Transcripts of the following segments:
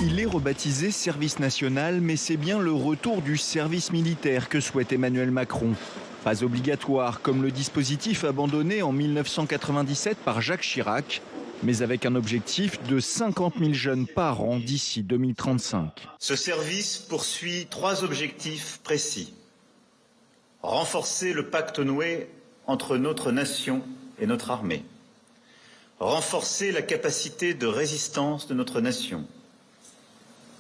Il est rebaptisé service national, mais c'est bien le retour du service militaire que souhaite Emmanuel Macron. Pas obligatoire comme le dispositif abandonné en 1997 par Jacques Chirac, mais avec un objectif de 50 000 jeunes par an d'ici 2035. Ce service poursuit 3 objectifs précis. Renforcer le pacte noué entre notre nation et notre armée. Renforcer la capacité de résistance de notre nation.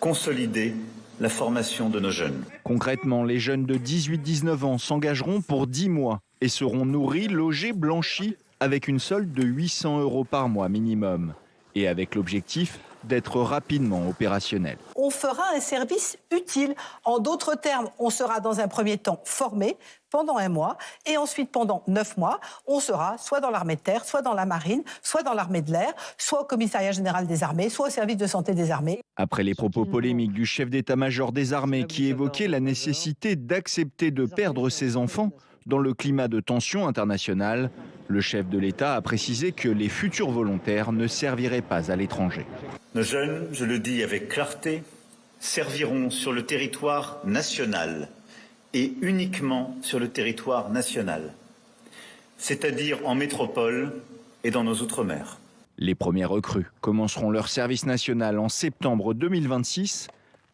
Consolider la formation de nos jeunes. Concrètement, les jeunes de 18-19 ans s'engageront pour 10 mois et seront nourris, logés, blanchis avec une solde de 800 € par mois minimum. Et avec l'objectif d'être rapidement opérationnel. On fera un service utile. En d'autres termes, on sera dans un premier temps formé pendant 1 mois et ensuite pendant 9 mois, on sera soit dans l'armée de terre, soit dans la marine, soit dans l'armée de l'air, soit au commissariat général des armées, soit au service de santé des armées. Après les propos polémiques du chef d'état-major des armées qui évoquait la nécessité d'accepter de perdre ses enfants dans le climat de tension internationale, le chef de l'État a précisé que les futurs volontaires ne serviraient pas à l'étranger. Nos jeunes, je le dis avec clarté, serviront sur le territoire national et uniquement sur le territoire national, c'est-à-dire en métropole et dans nos outre-mer. Les premiers recrues commenceront leur service national en septembre 2026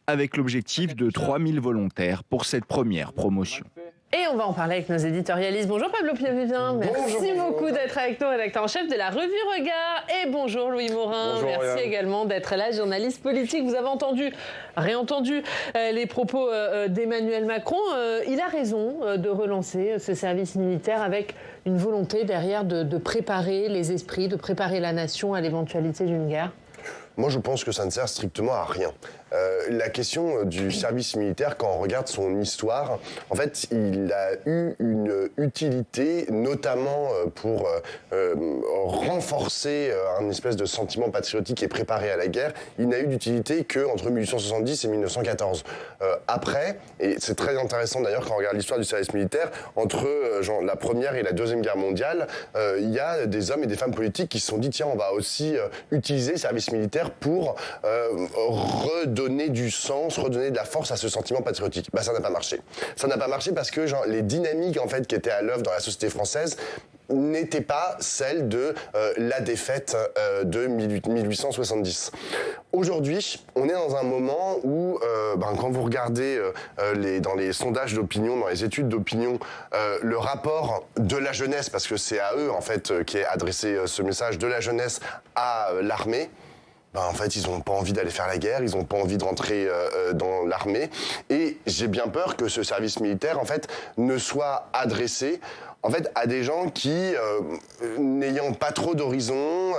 avec l'objectif de 3000 volontaires pour cette première promotion. Et on va en parler avec nos éditorialistes. Bonjour Pablo Piavivien, merci beaucoup d'être avec nous, rédacteur en chef de la revue Regard. Et bonjour Louis Morin, bonjour, merci également d'être là, journaliste politique. Vous avez réentendu les propos d'Emmanuel Macron. Il a raison de relancer ce service militaire avec une volonté derrière de préparer les esprits, de préparer la nation à l'éventualité d'une guerre. Moi, je pense que ça ne sert strictement à rien. La question du service militaire, quand on regarde son histoire, en fait, il a eu une utilité, notamment pour renforcer un espèce de sentiment patriotique et préparer à la guerre. Il n'a eu d'utilité qu'entre 1870 et 1914. Après, et c'est très intéressant d'ailleurs quand on regarde l'histoire du service militaire, entre la Première et la Deuxième Guerre mondiale, il y a des hommes et des femmes politiques qui se sont dit, tiens, on va aussi utiliser le service militaire pour redonner du sens, redonner de la force à ce sentiment patriotique. Ça n'a pas marché. Ça n'a pas marché parce que les dynamiques en fait qui étaient à l'œuvre dans la société française n'étaient pas celles de la défaite de 1870. Aujourd'hui, on est dans un moment où, quand vous regardez dans les sondages d'opinion, dans les études d'opinion, le rapport de la jeunesse, parce que c'est à eux en fait qu'est adressé ce message de la jeunesse à l'armée, en fait, ils n'ont pas envie d'aller faire la guerre, ils n'ont pas envie de rentrer dans l'armée. Et j'ai bien peur que ce service militaire, en fait, ne soit adressé à des gens qui, n'ayant pas trop d'horizon,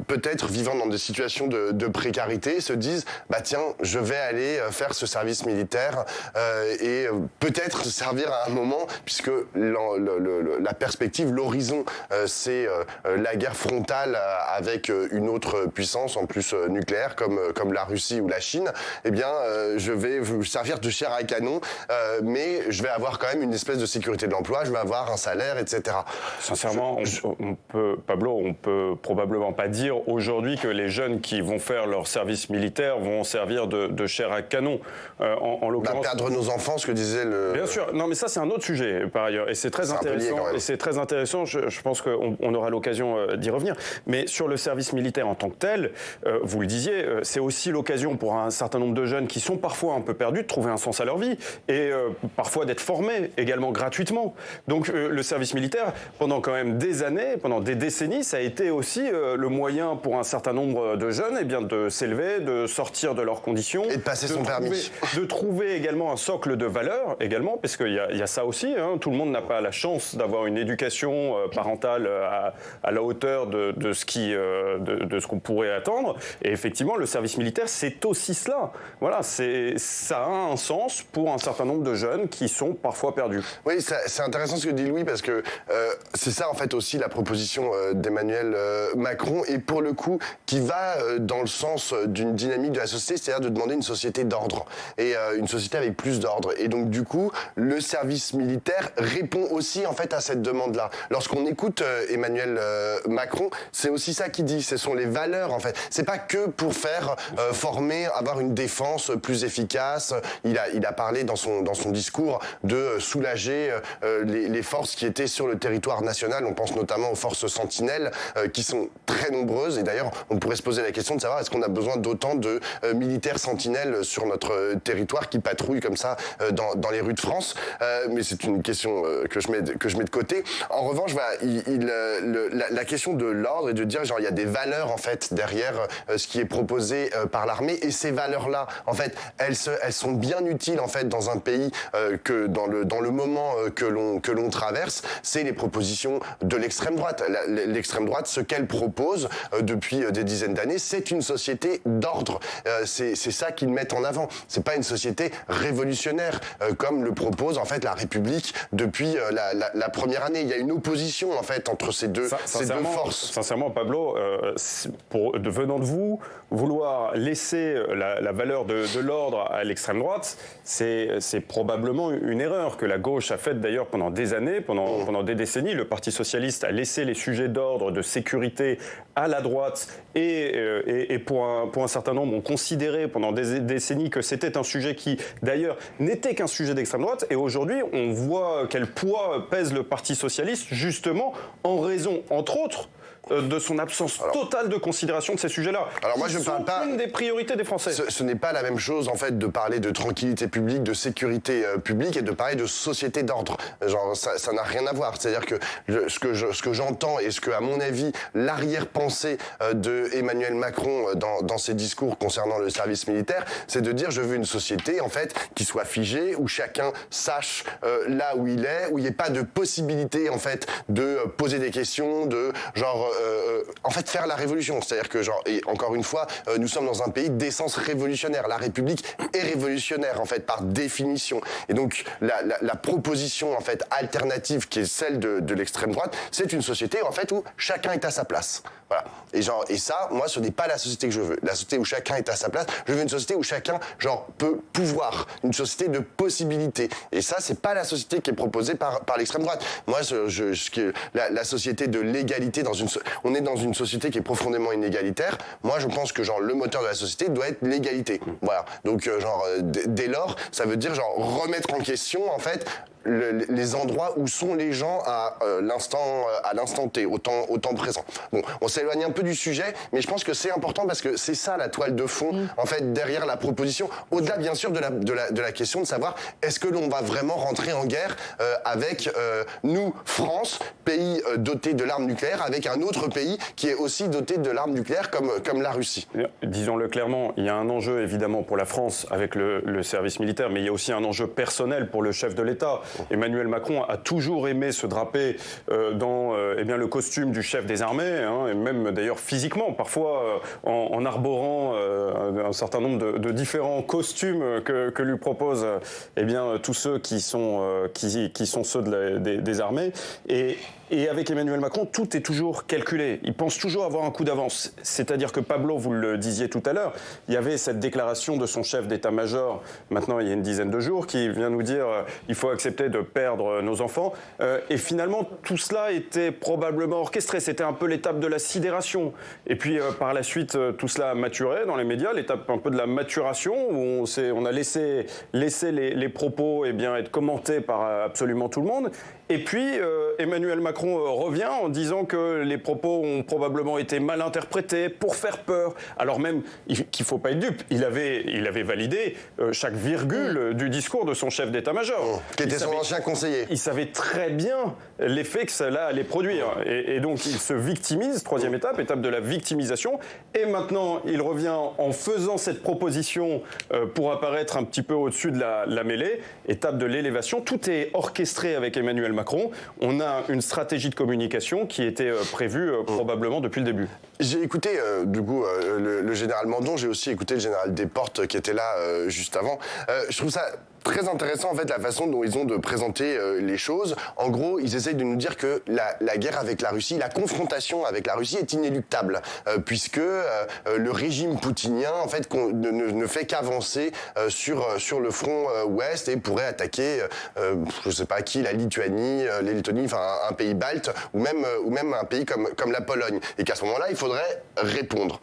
peut-être vivant dans des situations de précarité, se disent tiens, je vais aller faire ce service militaire et peut-être servir à un moment, puisque la perspective, l'horizon, c'est la guerre frontale avec une autre puissance, en plus nucléaire, comme la Russie ou la Chine. Eh bien, je vais vous servir de chair à canon, mais je vais avoir quand même une espèce de sécurité de l'emploi, je vais avoir un salaire, etc. Sincèrement, on peut probablement pas dire aujourd'hui que les jeunes qui vont faire leur service militaire vont servir de chair à canon. En l'occurrence, perdre nos enfants, ce que disait le... Bien sûr, non mais ça c'est un autre sujet par ailleurs, et c'est très intéressant. Et c'est très intéressant, je pense qu'on aura l'occasion d'y revenir. Mais sur le service militaire en tant que tel, vous le disiez, c'est aussi l'occasion pour un certain nombre de jeunes qui sont parfois un peu perdus de trouver un sens à leur vie, et parfois d'être formés également gratuitement. Donc le service militaire, pendant quand même des années, pendant des décennies, ça a été aussi le moyen pour un certain nombre de jeunes de s'élever, de sortir de leurs conditions. Et de passer son permis. De trouver également un socle de valeurs, également, parce qu'il y a ça aussi. Tout le monde n'a pas la chance d'avoir une éducation parentale à la hauteur de ce qu'on pourrait attendre. Et effectivement, le service militaire, c'est aussi cela. Voilà, ça a un sens pour un certain nombre de jeunes qui sont parfois perdus. Oui, c'est intéressant ce que dit Louis. oui, parce que c'est ça en fait aussi la proposition d'Emmanuel Macron, et pour le coup qui va dans le sens d'une dynamique de la société, c'est-à-dire de demander une société d'ordre et une société avec plus d'ordre. Et donc du coup, le service militaire répond aussi en fait à cette demande-là. Lorsqu'on écoute Emmanuel Macron, c'est aussi ça qu'il dit, ce sont les valeurs en fait. C'est pas que pour faire former, avoir une défense plus efficace. Il a parlé dans son discours de soulager les forces qui étaient sur le territoire national. On pense notamment aux forces sentinelles qui sont très nombreuses. Et d'ailleurs, on pourrait se poser la question de savoir est-ce qu'on a besoin d'autant de militaires sentinelles sur notre territoire qui patrouillent comme ça dans les rues de France. Mais c'est une question que je mets de côté. En revanche, voilà, la question de l'ordre et de dire genre il y a des valeurs en fait derrière ce qui est proposé par l'armée, et ces valeurs-là, en fait, elles sont bien utiles en fait dans un pays que dans le moment que l'on traverse. C'est les propositions de l'extrême droite. L'extrême droite, ce qu'elle propose depuis des dizaines d'années, c'est une société d'ordre. C'est ça qu'ils mettent en avant. C'est pas une société révolutionnaire comme le propose en fait la République depuis la première année. Il y a une opposition en fait entre ces deux forces. Sincèrement, Pablo, venant de vous, vouloir laisser la valeur de l'ordre à l'extrême droite, c'est probablement une erreur que la gauche a faite d'ailleurs pendant des années, pendant des décennies. Le Parti socialiste a laissé les sujets d'ordre, de sécurité à la droite et pour un certain nombre ont considéré pendant des décennies que c'était un sujet qui d'ailleurs n'était qu'un sujet d'extrême droite, et aujourd'hui on voit quel poids pèse le Parti socialiste justement en raison, entre autres, de son absence totale de considération de ces sujets-là. Alors moi, je ne parle pas une des priorités des Français. Ce n'est pas la même chose en fait de parler de tranquillité publique, de sécurité publique, et de parler de société d'ordre. Genre ça n'a rien à voir. C'est-à-dire que ce que j'entends et ce que, à mon avis, l'arrière-pensée de Emmanuel Macron dans ses discours concernant le service militaire, c'est de dire je veux une société en fait qui soit figée, où chacun sache là où il est, où il n'y ait pas de possibilité en fait de poser des questions, de genre en fait faire la révolution. C'est-à-dire que genre, et encore une fois, nous sommes dans un pays d'essence révolutionnaire. La République est révolutionnaire en fait par définition. Et donc la proposition en fait alternative qui est celle de l'extrême droite, c'est une société en fait où chacun est à sa place. Voilà. Et ça, moi, ce n'est pas la société que je veux. La société où chacun est à sa place. Je veux une société où chacun genre peut pouvoir, une société de possibilités. Et ça, c'est pas la société qui est proposée par l'extrême droite. Moi, la société de l'égalité on est dans une société qui est profondément inégalitaire. Moi, je pense que genre le moteur de la société doit être l'égalité. Voilà. Donc dès lors, ça veut dire genre remettre en question en fait les endroits où sont les gens à l'instant T, au temps présent. Bon, on s'éloigne un peu du sujet, mais je pense que c'est important parce que c'est ça la toile de fond en fait derrière la proposition. Au-delà bien sûr de la question de savoir est-ce que l'on va vraiment rentrer en guerre avec nous, France, pays doté de l'arme nucléaire, avec un autre pays qui est aussi doté de l'arme nucléaire comme la Russie. Disons-le clairement, il y a un enjeu évidemment pour la France avec le service militaire, mais il y a aussi un enjeu personnel pour le chef de l'État. Emmanuel Macron a toujours aimé se draper dans le costume du chef des armées, hein, et même d'ailleurs physiquement, parfois en arborant un certain nombre de différents costumes que lui proposent tous ceux qui sont ceux des armées. Et avec Emmanuel Macron, tout est toujours calculé. Il pense toujours avoir un coup d'avance. C'est-à-dire que Pablo, vous le disiez tout à l'heure, il y avait cette déclaration de son chef d'état-major, maintenant il y a une dizaine de jours, qui vient nous dire il faut accepter de perdre nos enfants. Et finalement, tout cela était probablement orchestré. C'était un peu l'étape de la sidération. Et puis par la suite, tout cela a maturé dans les médias, l'étape un peu de la maturation, où on a laissé les propos être commentés par absolument tout le monde. Et puis, Emmanuel Macron revient en disant que les propos ont probablement été mal interprétés pour faire peur. Alors même qu'il ne faut pas être dupe, il avait validé chaque virgule du discours de son chef d'état-major. Qui était son ancien conseiller. Il savait très bien l'effet que cela allait produire. Et donc, il se victimise, troisième étape de la victimisation. Et maintenant, il revient en faisant cette proposition pour apparaître un petit peu au-dessus de la mêlée. Étape de l'élévation. Tout est orchestré avec Emmanuel Macron. On a une stratégie de communication qui était prévue probablement depuis le début. J'ai écouté le général Mandon, j'ai aussi écouté le général Desportes qui était là juste avant. Je trouve ça très intéressant en fait la façon dont ils ont de présenter les choses. En gros, ils essayent de nous dire que la guerre avec la Russie, la confrontation avec la Russie est inéluctable, puisque le régime poutinien en fait ne fait qu'avancer sur le front ouest et pourrait attaquer, je sais pas qui, la Lituanie, les Lettonies, enfin un pays balte ou même un pays comme la Pologne. Et qu'à ce moment-là, il faudrait répondre.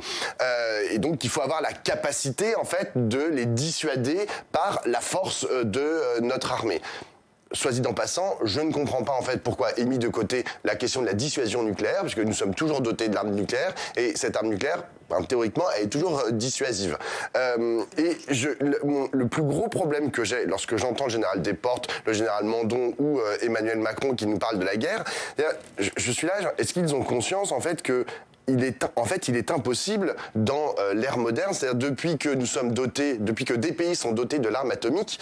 Et donc, il faut avoir la capacité en fait de les dissuader par la force de notre armée. Soit dit en passant, je ne comprends pas en fait pourquoi est mis de côté la question de la dissuasion nucléaire, puisque nous sommes toujours dotés de l'arme nucléaire, et cette arme nucléaire, théoriquement, elle est toujours dissuasive. Et le plus gros problème que j'ai lorsque j'entends le général Desportes, le général Mandon ou Emmanuel Macron qui nous parle de la guerre, je suis là, est-ce qu'ils ont conscience en fait que il est impossible dans l'ère moderne, c'est-à-dire depuis que des pays sont dotés de l'arme atomique,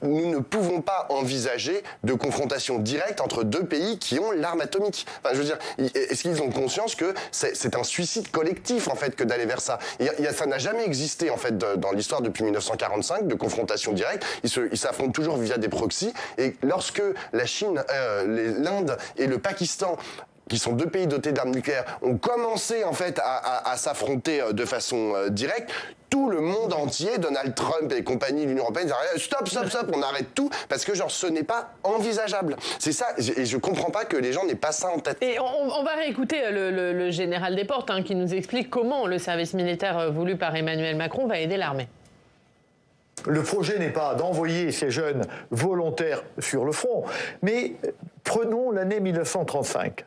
nous ne pouvons pas envisager de confrontation directe entre deux pays qui ont l'arme atomique. Enfin, je veux dire, est-ce qu'ils ont conscience que c'est un suicide collectif en fait que d'aller vers ça? Ça n'a jamais existé en fait dans l'histoire depuis 1945 de confrontation directe. Ils s'affrontent toujours via des proxys. Et lorsque la Chine, l'Inde et le Pakistan, qui sont deux pays dotés d'armes nucléaires, ont commencé en fait à s'affronter de façon directe, tout le monde entier, Donald Trump et compagnie, l'Union européenne, disent stop, on arrête tout, parce que genre ce n'est pas envisageable. C'est ça, et je comprends pas que les gens n'aient pas ça en tête. Et on va réécouter le général Desportes qui nous explique comment le service militaire voulu par Emmanuel Macron va aider l'armée. Le projet n'est pas d'envoyer ces jeunes volontaires sur le front, mais prenons l'année 2035.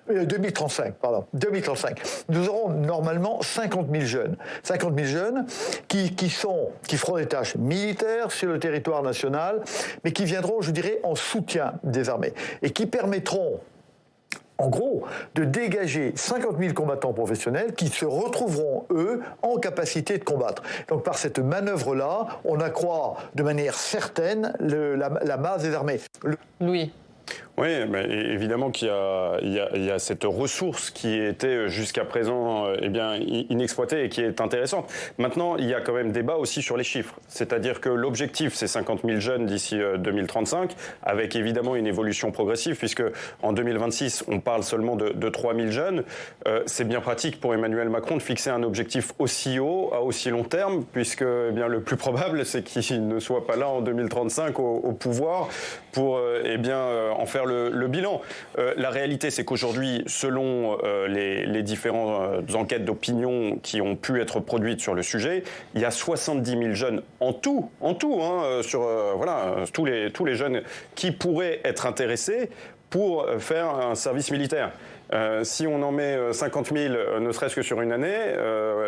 Nous aurons normalement 50 000 jeunes. 50 000 jeunes qui feront des tâches militaires sur le territoire national, mais qui viendront, je dirais, en soutien des armées et qui permettront, en gros, de dégager 50 000 combattants professionnels qui se retrouveront, eux, en capacité de combattre. Donc par cette manœuvre-là, on accroît de manière certaine la masse des armées. Louis. Oui, mais évidemment qu'il y a cette ressource qui était jusqu'à présent inexploitée et qui est intéressante. Maintenant, il y a quand même débat aussi sur les chiffres. C'est-à-dire que l'objectif, c'est 50 000 jeunes d'ici 2035, avec évidemment une évolution progressive, puisque en 2026, on parle seulement de 3 000 jeunes. C'est bien pratique pour Emmanuel Macron de fixer un objectif aussi haut, à aussi long terme, puisque le plus probable, c'est qu'il ne soit pas là en 2035 au pouvoir pour en faire le bilan. La réalité, c'est qu'aujourd'hui, selon les différentes enquêtes d'opinion qui ont pu être produites sur le sujet, il y a 70 000 jeunes en tout, sur tous les jeunes qui pourraient être intéressés pour faire un service militaire. Si on en met 50 000, ne serait-ce que sur une année,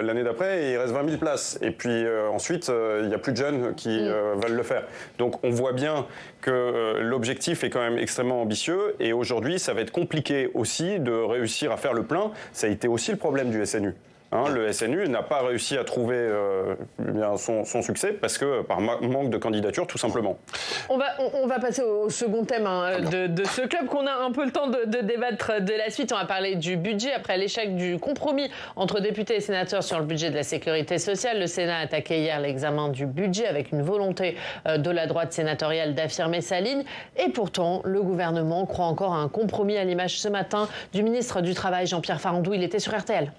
l'année d'après, il reste 20 000 places. Et puis ensuite, il n'y a plus de jeunes qui veulent le faire. Donc on voit bien que l'objectif est quand même extrêmement ambitieux. Et aujourd'hui, ça va être compliqué aussi de réussir à faire le plein. Ça a été aussi le problème du SNU. Le SNU n'a pas réussi à trouver son succès parce que par manque de candidature, tout simplement. On va passer au second thème de ce club qu'on a un peu le temps de débattre de la suite. On va parler du budget. Après l'échec du compromis entre députés et sénateurs sur le budget de la sécurité sociale, le Sénat a attaqué hier l'examen du budget avec une volonté de la droite sénatoriale d'affirmer sa ligne. Et pourtant, le gouvernement croit encore à un compromis, à l'image ce matin du ministre du Travail, Jean-Pierre Farandou. Il était sur RTL.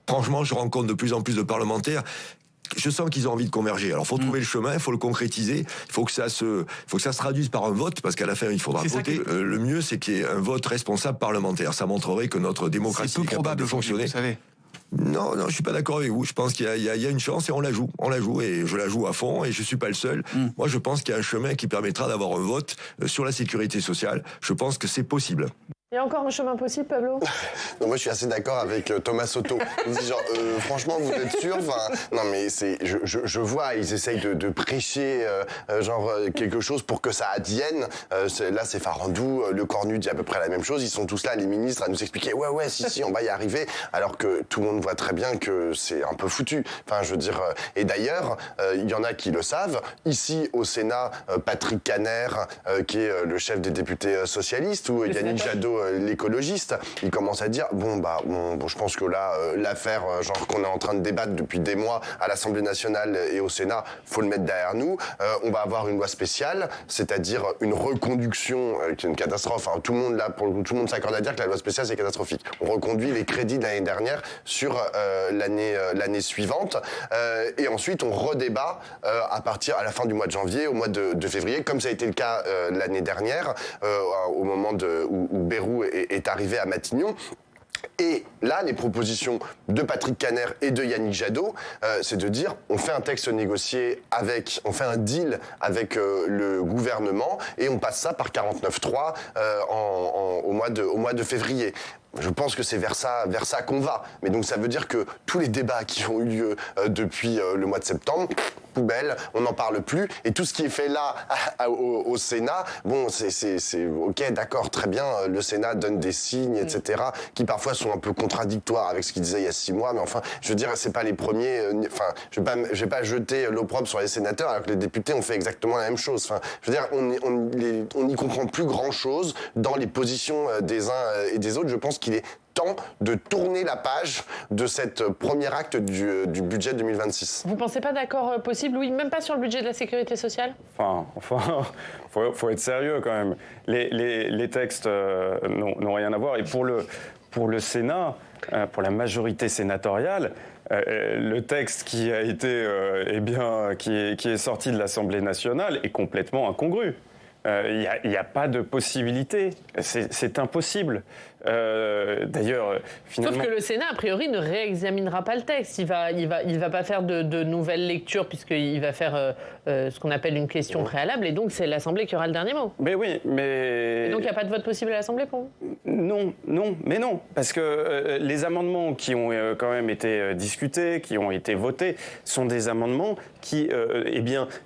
Franchement, je rencontre de plus en plus de parlementaires. Je sens qu'ils ont envie de converger. Alors, faut trouver le chemin, il faut le concrétiser. Il faut que ça se traduise par un vote, parce qu'à la fin, il faudra voter. Le mieux, c'est qu'il y ait un vote responsable parlementaire. Ça montrerait que notre démocratie est capable de fonctionner. Vous savez. Non, je suis pas d'accord avec vous. Je pense qu'il y a une chance et on la joue, et je la joue à fond et je suis pas le seul. Moi, je pense qu'il y a un chemin qui permettra d'avoir un vote sur la sécurité sociale. Je pense que c'est possible. Il y a encore un chemin possible, Pablo? Non, moi, je suis assez d'accord avec Thomas Soto. Il me dit genre, franchement, vous êtes sûr? Non, mais je vois, ils essayent de prêcher quelque chose pour que ça advienne. Là, c'est Farandou, Le Cornu dit à peu près la même chose. Ils sont tous là, les ministres, à nous expliquer, ouais, si, on va y arriver. Alors que tout le monde voit très bien que c'est un peu foutu. Enfin, je veux dire, et d'ailleurs, il y en a qui le savent. Ici, au Sénat, Patrick Kanner, qui est le chef des députés socialistes, ou Yannick Jadot, l'écologiste. Il commence à dire bon, je pense que là, l'affaire genre qu'on est en train de débattre depuis des mois à l'Assemblée nationale et au Sénat, faut le mettre derrière nous. On va avoir une loi spéciale, c'est-à-dire une reconduction qui est une catastrophe. Hein. Tout le monde là, tout le monde s'accorde à dire que la loi spéciale c'est catastrophique. On reconduit les crédits de l'année dernière sur l'année suivante, et ensuite on redébat à la fin du mois de janvier, au mois de février, comme ça a été le cas l'année dernière, au moment où Bayrou est arrivé à Matignon. Et là, les propositions de Patrick Kanner et de Yannick Jadot, c'est de dire on fait un texte négocié on fait un deal avec le gouvernement et on passe ça par 49.3 au mois de février. Je pense que c'est vers ça qu'on va. Mais donc ça veut dire que tous les débats qui ont eu lieu depuis le mois de septembre, poubelle, on n'en parle plus. Et tout ce qui est fait là au Sénat, bon, c'est ok, d'accord, très bien. Le Sénat donne des signes, etc., qui parfois sont un peu contradictoires avec ce qu'il disait il y a 6 mois. Mais enfin, je veux dire, c'est pas les premiers. Enfin, je vais pas jeter l'opprobre sur les sénateurs alors que les députés ont fait exactement la même chose. Enfin, je veux dire, on n'y comprend plus grand-chose dans les positions des uns et des autres. Je pense qu'il est temps de tourner la page de cette premier acte du budget 2026. Vous ne pensez pas d'accord possible, Louis, même pas sur le budget de la sécurité sociale ? Enfin, faut être sérieux quand même. Les textes n'ont rien à voir. Et pour le Sénat, pour la majorité sénatoriale, le texte qui a été, qui est sorti de l'Assemblée nationale est complètement incongru. Il n'y a pas de possibilité. C'est impossible. D'ailleurs, finalement... Sauf que le Sénat, a priori, ne réexaminera pas le texte. Il va pas faire de nouvelles lectures puisqu'il va faire ce qu'on appelle une question préalable. Et donc, c'est l'Assemblée qui aura le dernier mot. Mais oui, mais... Et donc, il n'y a pas de vote possible à l'Assemblée pour vous ? Non. Parce que les amendements qui ont quand même été discutés, qui ont été votés, sont des amendements qui,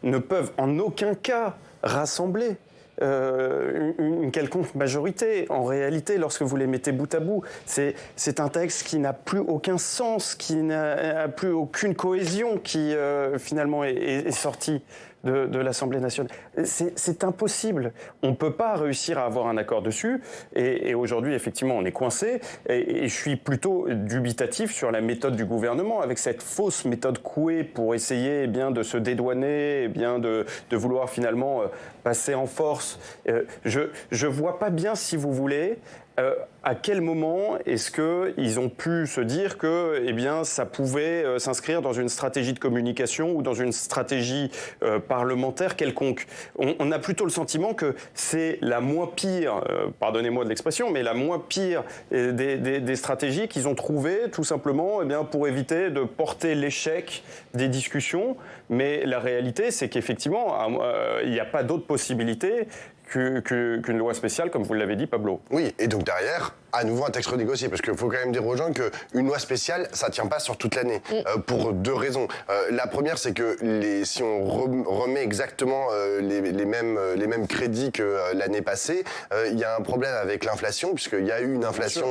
ne peuvent en aucun cas rassembler une quelconque majorité. En réalité, lorsque vous les mettez bout à bout, c'est un texte qui n'a plus aucun sens, qui n'a plus aucune cohésion, qui finalement est sorti de l'Assemblée nationale. C'est impossible. On ne peut pas réussir à avoir un accord dessus. Et aujourd'hui, effectivement, on est coincé. Et je suis plutôt dubitatif sur la méthode du gouvernement, avec cette fausse méthode Coué pour essayer de se dédouaner, de vouloir finalement passer en force. Je ne vois pas bien, si vous voulez, à quel moment est-ce qu'ils ont pu se dire que ça pouvait s'inscrire dans une stratégie de communication ou dans une stratégie parlementaire quelconque. On a plutôt le sentiment que c'est la moins pire, pardonnez-moi de l'expression, mais la moins pire des stratégies qu'ils ont trouvées tout simplement pour éviter de porter l'échec des discussions. Mais la réalité, c'est qu'effectivement, il n'y a pas d'autre possibilité qu'une loi spéciale, comme vous l'avez dit, Pablo. Oui, et donc derrière, à nouveau un texte renégocié, parce qu'il faut quand même dire aux gens qu'une loi spéciale, ça ne tient pas sur toute l'année, pour 2 raisons. La première, c'est que si on remet exactement les mêmes crédits que l'année passée, il y a un problème avec l'inflation, puisqu'il y a eu une inflation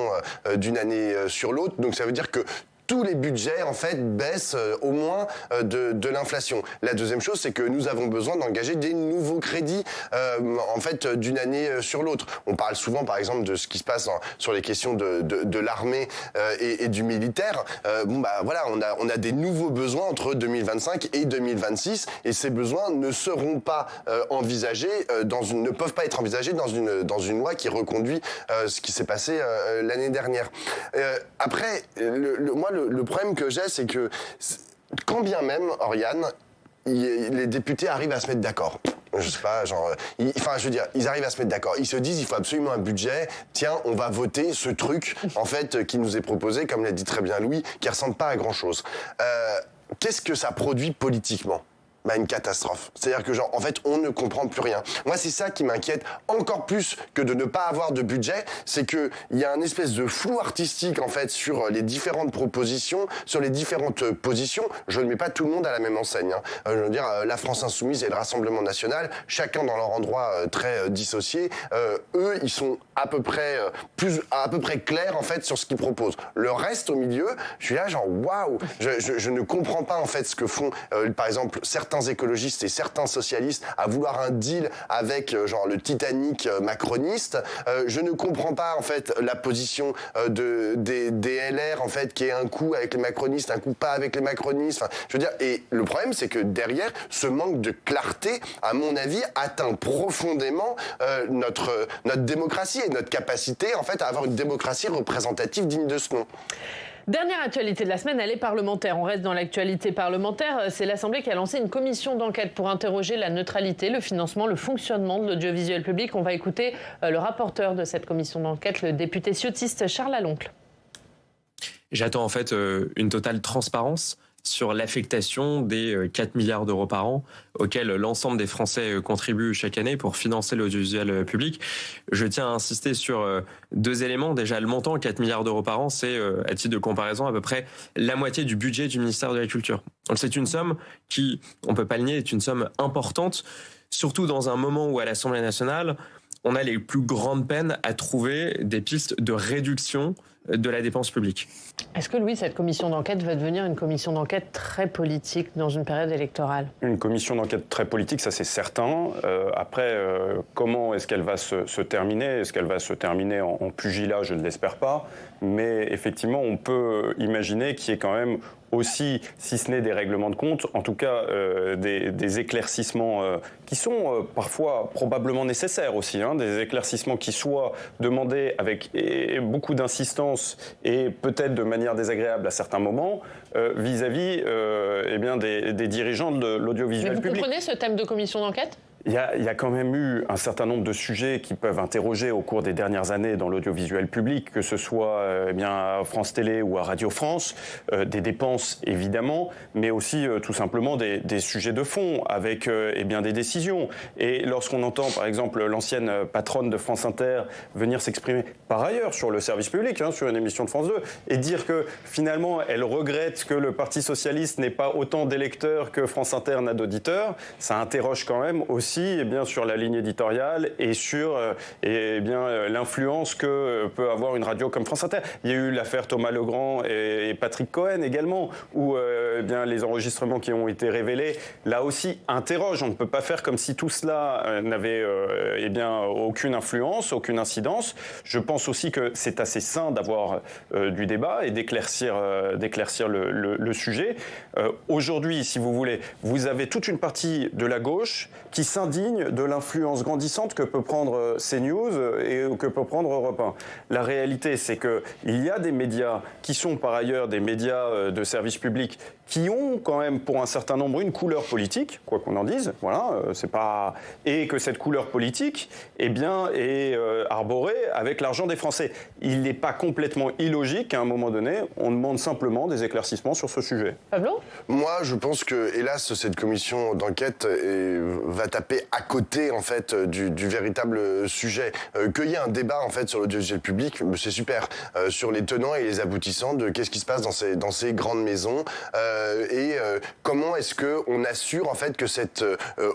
d'une année sur l'autre, donc ça veut dire que tous les budgets, en fait, baissent au moins de l'inflation. La deuxième chose, c'est que nous avons besoin d'engager des nouveaux crédits, en fait, d'une année sur l'autre. On parle souvent, par exemple, de ce qui se passe sur les questions de l'armée et du militaire. Voilà, on a des nouveaux besoins entre 2025 et 2026, et ces besoins ne seront pas envisagés ne peuvent pas être envisagés dans une loi qui reconduit ce qui s'est passé l'année dernière. Après, le problème que j'ai, c'est que quand bien même, Oriane, les députés arrivent à se mettre d'accord. Je sais pas, ils arrivent à se mettre d'accord. Ils se disent, il faut absolument un budget. Tiens, on va voter ce truc, en fait, qui nous est proposé, comme l'a dit très bien Louis, qui ressemble pas à grand chose. Qu'est-ce que ça produit politiquement ? Une catastrophe. C'est-à-dire que en fait, on ne comprend plus rien. Moi, c'est ça qui m'inquiète encore plus que de ne pas avoir de budget, c'est qu'il y a un espèce de flou artistique, en fait, sur les différentes propositions, sur les différentes positions. Je ne mets pas tout le monde à la même enseigne. Je veux dire, la France Insoumise et le Rassemblement National, chacun dans leur endroit très dissocié, eux, ils sont à peu près clairs, en fait, sur ce qu'ils proposent. Le reste, au milieu, je suis là, waouh, je ne comprends pas, en fait, ce que font, par exemple, certains certains écologistes et certains socialistes à vouloir un deal avec genre le Titanic macroniste. Je ne comprends pas en fait la position des LR en fait qui est un coup avec les macronistes, un coup pas avec les macronistes. Enfin, je veux dire, et le problème c'est que derrière ce manque de clarté, à mon avis, atteint profondément notre démocratie et notre capacité en fait à avoir une démocratie représentative digne de ce nom. Dernière actualité de la semaine, elle est parlementaire. On reste dans l'actualité parlementaire. C'est l'Assemblée qui a lancé une commission d'enquête pour interroger la neutralité, le financement, le fonctionnement de l'audiovisuel public. On va écouter le rapporteur de cette commission d'enquête, le député ciotiste Charles Laloncle. J'attends en fait une totale transparence sur l'affectation des 4 milliards d'euros par an auxquels l'ensemble des Français contribuent chaque année pour financer l'audiovisuel public. Je tiens à insister sur 2 éléments. Déjà, le montant, 4 milliards d'euros par an, c'est, à titre de comparaison, à peu près la moitié du budget du ministère de la Culture. Donc c'est une somme qui, on ne peut pas le nier, est une somme importante, surtout dans un moment où à l'Assemblée nationale, on a les plus grandes peines à trouver des pistes de réduction de la dépense publique. Est-ce que, Louis, cette commission d'enquête va devenir une commission d'enquête très politique dans une période électorale ? Une commission d'enquête très politique, ça c'est certain. Après, comment est-ce qu'elle va se terminer ? Est-ce qu'elle va se terminer en pugilat ? Je ne l'espère pas. Mais effectivement, on peut imaginer qu'il y ait quand même aussi, si ce n'est des règlements de compte, en tout cas des éclaircissements qui sont parfois probablement nécessaires aussi, des éclaircissements qui soient demandés avec beaucoup d'insistance et peut-être de manière désagréable à certains moments vis-à-vis des dirigeants de l'audiovisuel public. Vous comprenez ce thème de commission d'enquête ? Il y a quand même eu un certain nombre de sujets qui peuvent interroger au cours des dernières années dans l'audiovisuel public, que ce soit à France Télé ou à Radio France, des dépenses évidemment, mais aussi tout simplement des sujets de fond avec des décisions. Et lorsqu'on entend par exemple l'ancienne patronne de France Inter venir s'exprimer par ailleurs sur le service public, sur une émission de France 2, et dire que finalement elle regrette que le Parti Socialiste n'ait pas autant d'électeurs que France Inter n'a d'auditeurs, ça interroge quand même aussi sur la ligne éditoriale et sur l'influence que peut avoir une radio comme France Inter. Il y a eu l'affaire Thomas Legrand et Patrick Cohen également, où les enregistrements qui ont été révélés, là aussi, interrogent. On ne peut pas faire comme si tout cela n'avait aucune influence, aucune incidence. Je pense aussi que c'est assez sain d'avoir du débat et d'éclaircir le sujet. Aujourd'hui, si vous voulez, vous avez toute une partie de la gauche qui s'indigne de l'influence grandissante que peut prendre CNews et que peut prendre Europe 1. La réalité, c'est qu'il y a des médias qui sont par ailleurs des médias de service public qui ont quand même pour un certain nombre une couleur politique, quoi qu'on en dise, et que cette couleur politique est arborée avec l'argent des Français. Il n'est pas complètement illogique qu'à un moment donné, on demande simplement des éclaircissements sur ce sujet. Pablo ? Moi, je pense que, hélas, cette commission d'enquête va taper à côté en fait du véritable sujet. Qu'il y ait un débat en fait sur l'audiovisuel public, c'est super. Sur les tenants et les aboutissants de qu'est-ce qui se passe dans ces grandes maisons. Comment est-ce qu'on assure en fait que cet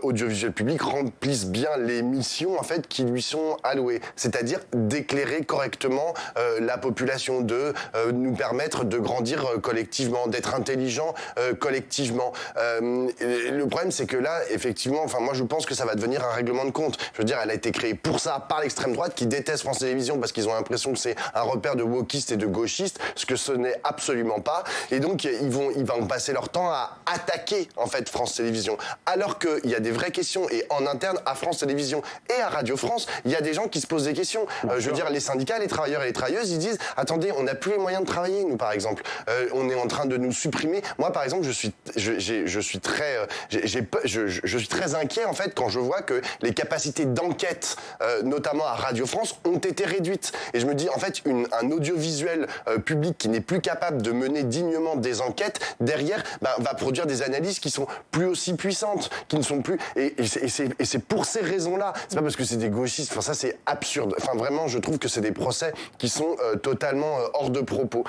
audiovisuel public remplisse bien les missions en fait qui lui sont allouées, c'est-à-dire d'éclairer correctement la population, de nous permettre de grandir collectivement, d'être intelligent collectivement. Le problème c'est que là effectivement, moi je pense que ça va devenir un règlement de compte. Je veux dire, elle a été créée pour ça par l'extrême droite qui déteste France Télévisions parce qu'ils ont l'impression que c'est un repère de wokistes et de gauchistes, ce que ce n'est absolument pas. Et donc ils vont passer leur temps à attaquer en fait France Télévisions, alors qu'il y a des vraies questions. Et en interne à France Télévisions et à Radio France, il y a des gens qui se posent des questions. Je veux dire, les syndicats, les travailleurs et les travailleuses, ils disent attendez, on n'a plus les moyens de travailler, nous par exemple. On est en train de nous supprimer. Moi par exemple, je suis très inquiet en fait quand je vois que les capacités d'enquête, notamment à Radio France, ont été réduites. Et je me dis en fait un audiovisuel public qui n'est plus capable de mener dignement des enquêtes derrière va produire des analyses qui sont plus aussi puissantes, qui ne sont plus et c'est pour ces raisons-là. C'est pas parce que c'est des gauchistes. Ça c'est absurde. Vraiment, je trouve que c'est des procès qui sont totalement hors de propos.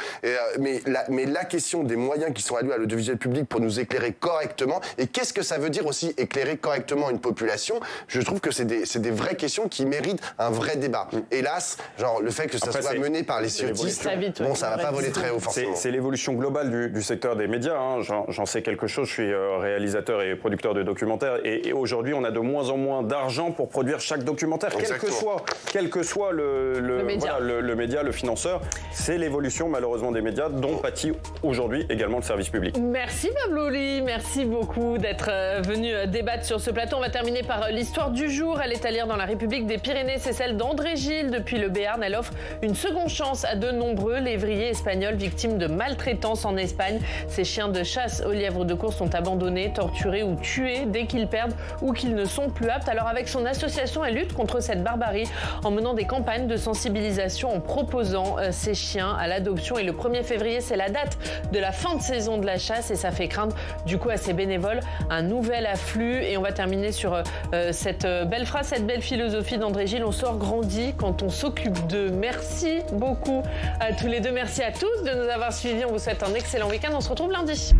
Mais la question des moyens qui sont alloués à l'audiovisuel public pour nous éclairer correctement, et qu'est-ce que ça veut dire aussi éclairer correctement une population? population. Je trouve que c'est des vraies questions qui méritent un vrai débat. Hélas, genre le fait que ça soit mené par les ciotistes, bon, ça va pas voler très haut forcément. C'est l'évolution globale du secteur des médias. Hein. J'en sais quelque chose. Je suis réalisateur et producteur de documentaires. Et aujourd'hui, on a de moins en moins d'argent pour produire chaque documentaire, quel que soit le média, le financeur. C'est l'évolution malheureusement des médias dont pâtit aujourd'hui également le service public. Merci Pablo Ly, merci beaucoup d'être venu débattre sur ce plateau. On va terminer par l'histoire du jour. Elle est à lire dans la République des Pyrénées. C'est celle d'André Gilles. Depuis le Béarn, elle offre une seconde chance à de nombreux lévriers espagnols victimes de maltraitance en Espagne. Ces chiens de chasse aux lièvres de course sont abandonnés, torturés ou tués dès qu'ils perdent ou qu'ils ne sont plus aptes. Alors avec son association, elle lutte contre cette barbarie en menant des campagnes de sensibilisation, en proposant ces chiens à l'adoption. Et le 1er février, c'est la date de la fin de saison de la chasse et ça fait craindre du coup à ces bénévoles un nouvel afflux. Et on va terminer sur cette belle phrase, cette belle philosophie d'André Gilles. On sort grandi quand on s'occupe d'eux. Merci beaucoup à tous les deux. Merci à tous de nous avoir suivis. On vous souhaite un excellent week-end. On se retrouve lundi.